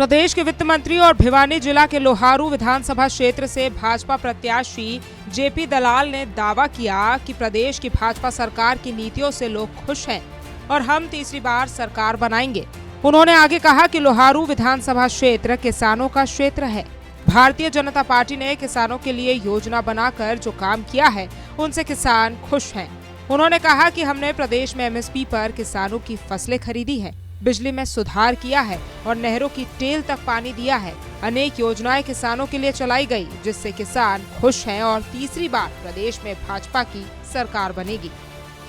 प्रदेश के वित्त मंत्री और भिवानी जिला के लोहारू विधानसभा क्षेत्र से भाजपा प्रत्याशी जेपी दलाल ने दावा किया कि प्रदेश की भाजपा सरकार की नीतियों से लोग खुश हैं और हम तीसरी बार सरकार बनाएंगे। उन्होंने आगे कहा कि लोहारू विधानसभा क्षेत्र किसानों का क्षेत्र है। भारतीय जनता पार्टी ने किसानों के लिए योजना बनाकर जो काम किया है उनसे किसान खुश हैं। उन्होंने कहा कि हमने प्रदेश में एमएसपी पर किसानों की फसलें खरीदी है, बिजली में सुधार किया है और नहरों की टेल तक पानी दिया है। अनेक योजनाएं किसानों के लिए चलाई गई, जिससे किसान खुश हैं और तीसरी बार प्रदेश में भाजपा की सरकार बनेगी।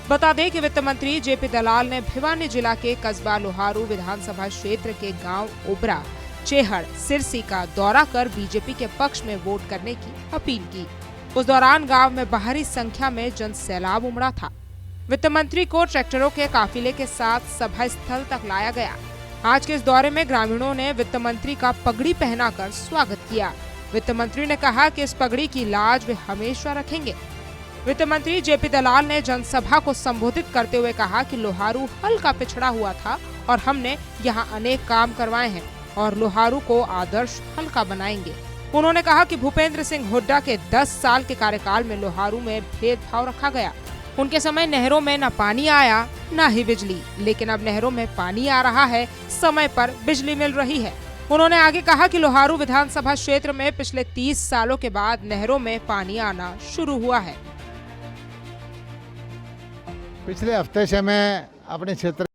बता दें कि वित्त मंत्री जेपी दलाल ने भिवानी जिला के कस्बा लोहारू विधानसभा क्षेत्र के गांव उबरा, चेहड़, सिरसी का दौरा कर बीजेपी के पक्ष में वोट करने की अपील की। उस दौरान गांव में भारी संख्या में जन सैलाब उमड़ा था। वित्त मंत्री को ट्रैक्टरों के काफिले के साथ सभा स्थल तक लाया गया। आज के इस दौरे में ग्रामीणों ने वित्त मंत्री का पगड़ी पहनाकर स्वागत किया। वित्त मंत्री ने कहा कि इस पगड़ी की लाज वे हमेशा रखेंगे। वित्त मंत्री जेपी दलाल ने जनसभा को संबोधित करते हुए कहा कि लोहारू हल्का पिछड़ा हुआ था और हमने यहाँ अनेक काम करवाए हैं और लोहारू को आदर्श हल्का बनाएंगे। उन्होंने कहा कि भूपेंद्र सिंह हुड्डा के 10 साल के कार्यकाल में लोहारू में भेदभाव रखा गया। उनके समय नहरों में न पानी आया न ही बिजली, लेकिन अब नहरों में पानी आ रहा है, समय पर बिजली मिल रही है। उन्होंने आगे कहा कि लोहारू विधानसभा क्षेत्र में पिछले 30 सालों के बाद नहरों में पानी आना शुरू हुआ है। पिछले हफ्ते से मैं अपने क्षेत्र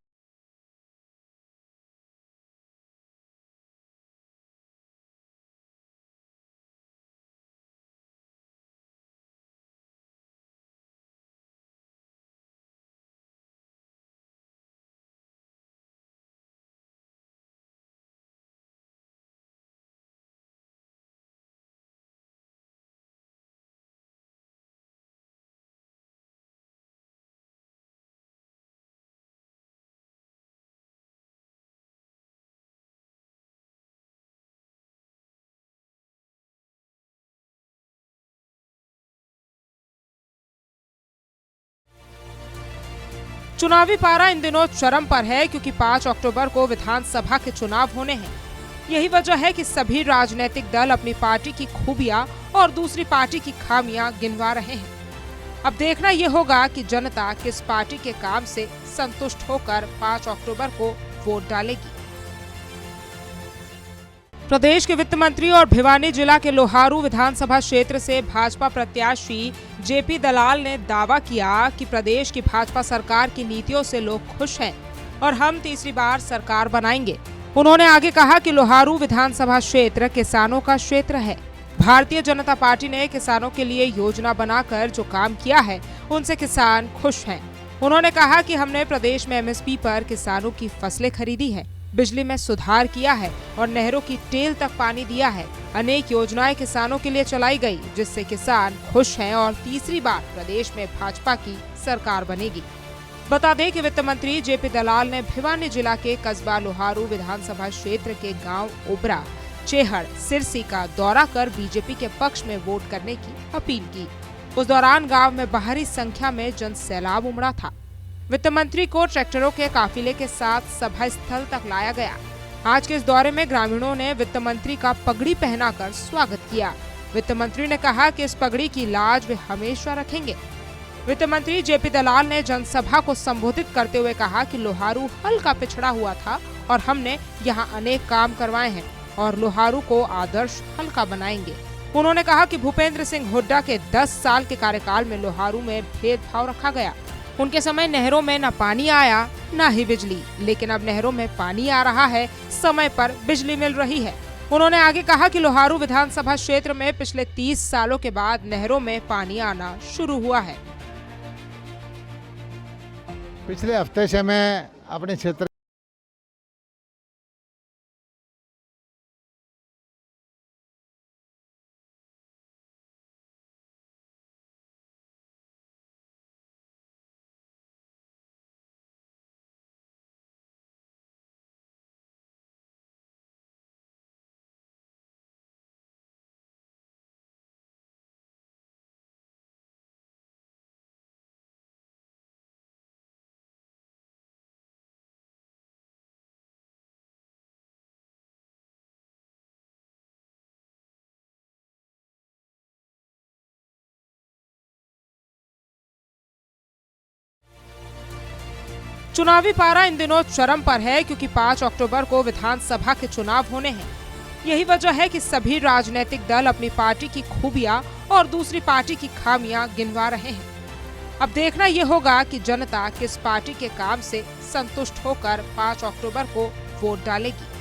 चुनावी पारा इन दिनों चरम पर है, क्योंकि 5 अक्टूबर को विधानसभा के चुनाव होने हैं। यही वजह है कि सभी राजनीतिक दल अपनी पार्टी की खूबियां और दूसरी पार्टी की खामियां गिनवा रहे हैं। अब देखना ये होगा कि जनता किस पार्टी के काम से संतुष्ट होकर 5 अक्टूबर को वोट डालेगी। प्रदेश के वित्त मंत्री और भिवानी जिला के लोहारू विधानसभा क्षेत्र से भाजपा प्रत्याशी जेपी दलाल ने दावा किया कि प्रदेश की भाजपा सरकार की नीतियों से लोग खुश हैं और हम तीसरी बार सरकार बनाएंगे। उन्होंने आगे कहा कि लोहारू विधानसभा क्षेत्र किसानों का क्षेत्र है। भारतीय जनता पार्टी ने किसानों के लिए योजना बनाकर जो काम किया है उनसे किसान खुश हैं। उन्होंने कहा कि हमने प्रदेश में एमएसपी पर किसानों की फसलें खरीदी है, बिजली में सुधार किया है और नहरों की टेल तक पानी दिया है। अनेक योजनाएं किसानों के लिए चलाई गई, जिससे किसान खुश हैं और तीसरी बार प्रदेश में भाजपा की सरकार बनेगी। बता दें कि वित्त मंत्री जेपी दलाल ने भिवानी जिला के कस्बा लोहारू विधानसभा क्षेत्र के गांव उबरा, चेहड़, सिरसी का दौरा कर बीजेपी के पक्ष में वोट करने की अपील की। उस दौरान गांव में भारी संख्या में जन सैलाब उमड़ा था। वित्त मंत्री को ट्रैक्टरों के काफिले के साथ सभा स्थल तक लाया गया। आज के इस दौरे में ग्रामीणों ने वित्त मंत्री का पगड़ी पहनाकर स्वागत किया। वित्त मंत्री ने कहा कि इस पगड़ी की लाज वे हमेशा रखेंगे। वित्त मंत्री जेपी दलाल ने जनसभा को संबोधित करते हुए कहा कि लोहारू हल्का पिछड़ा हुआ था और हमने यहाँ अनेक काम करवाए हैं और लोहारू को आदर्श हल्का बनाएंगे। उन्होंने कहा कि भूपेंद्र सिंह हुड्डा के 10 साल के कार्यकाल में लोहारू में भेदभाव रखा गया। उनके समय नहरों में न पानी आया न ही बिजली, लेकिन अब नहरों में पानी आ रहा है, समय पर बिजली मिल रही है। उन्होंने आगे कहा कि लोहारू विधानसभा क्षेत्र में पिछले 30 सालों के बाद नहरों में पानी आना शुरू हुआ है। पिछले हफ्ते से मैं अपने क्षेत्र चुनावी पारा इन दिनों चरम पर है क्योंकि 5 अक्टूबर को विधानसभा के चुनाव होने हैं। यही वजह है कि सभी राजनीतिक दल अपनी पार्टी की खूबियां और दूसरी पार्टी की खामियां गिनवा रहे हैं। अब देखना ये होगा कि जनता किस पार्टी के काम से संतुष्ट होकर 5 अक्टूबर को वोट डालेगी।